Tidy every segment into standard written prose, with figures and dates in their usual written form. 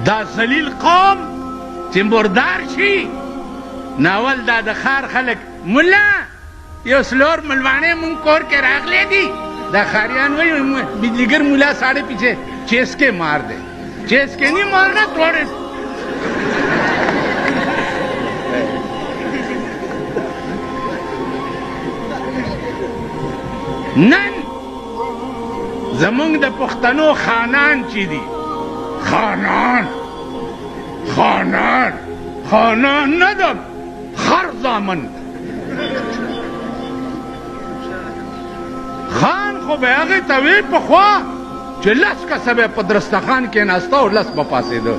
دا ذلیل قوم چې مردار شي ناول دا د ښار خلک ملا یو څلور ملوانې مونږ کور کې راغلی دي دا ښاریان وایي بجلیګر ملا ساڑے پیچھے چیس کے مار دے چیس کے نہیں مارنا توڑے نن زمونږ د پښتنو خانان چې دي خانان نه ده خر زامن خان خو به هغې ته وی پخوا چې لس کسه به په درستخان کې ناسته او لس به پاسېده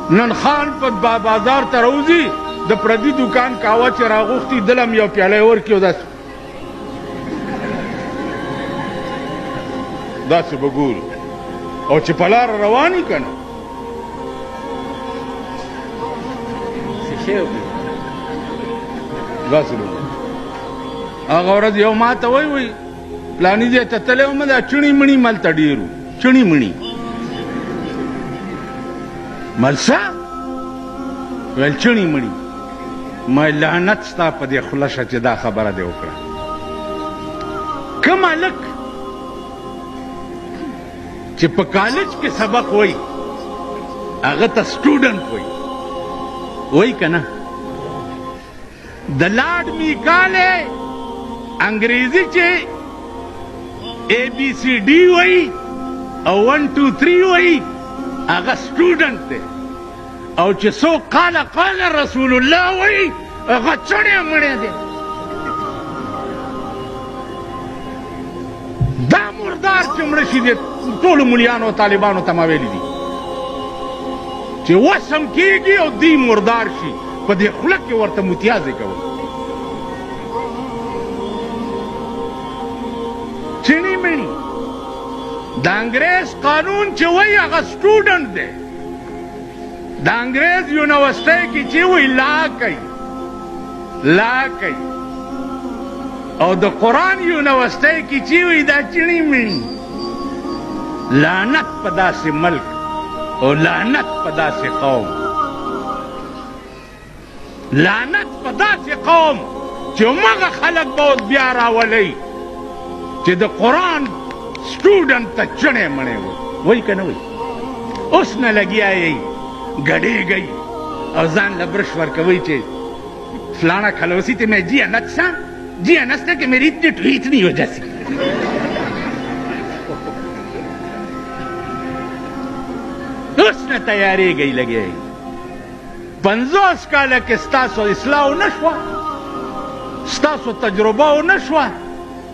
نن خان په بازار ته راوځي د پردي دوکان کاوه چې راغوښتي دلم یو پیاله یې ورکړي او داسې به ګورو او چې په لاره رواني که نه داسې به هغه ورځ یو ما ته وایي پلاني ځای ته تللی وم دا چڼي مڼي ملته ډېر وو چڼي مڼي ملسه ویل چڼي مڼي ما لعنت ستا په دې خوله شه چې دا خبره دې وکړه کوم هلک چې په کالج کې سبق وایي هغه ته سټوډنټ وایي که نه د لاډ میکالې انګریزي چې ABCD وایي او 1 2 3 وایي هغه سټوډنټ دی او چې څوک قال رسول الله وایي هغه چڼې مڼې دی دا مردار چې مړه شي دی ټولو ملیانو او طالبانو ته ما ویلي دي چې وسم کېږي او دی مردار شي په دې خوله کې ورته متیازې کوي چڼي مڼي د انګریز قانون چې وایي هغه سټوډنټ دی د انګریز یونیورسټۍ کې چې وایي لا کوي او د قرآن یونیورسټۍ کې چې وایي دا چڼي مڼي لعنت په داسې ملک او لعنت په داسې قوم لعنت په داسې قوم چې همغه خلک به اوس بیا راولئ چې د قرآن سټوډنټ ته چڼې مڼې وایي که نه وایي اوس نه لګیا یئ ګډېږئ او ځان له برش ورکوئ چې فلانا کھلوسی تے میں جی انت سا جی انستا کہ میری اتنی ٹویت نہیں ہو جیسی اس نے تیاری گئی لگے 50 کاله کې ستاسو اصلاح نشوه ستاسو تجربه نشوه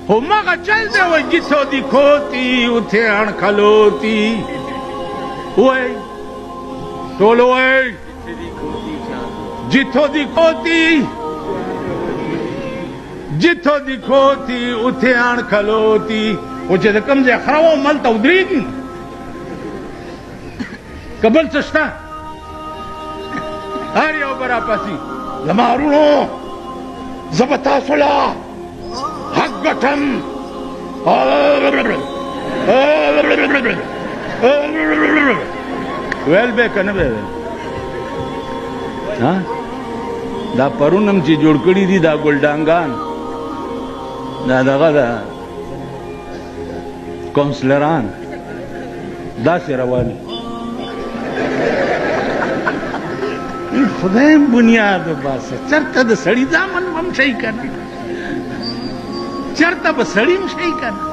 همغه چل دی وایي جیتو دیکھوتی اتھے اڼکھلوتی وایي ټول وایي جیتو دیکھوتی اتھے اڼکھلوتی او چې د کوم ځای خره و ملته ودرېږي که بل څه شته هر یو به راپسي زما وروڼو زه به تاسو له حق ګټم ویل به که نه به ویل دا پرون هم چې جوړ کړي دي دا ګلډانګان دا دغه ده کونسلران داسې رواني خدایم بنیاد وباسه چېرته د سړي زامن هم شي که نه چېرته به سړي هم شي که نه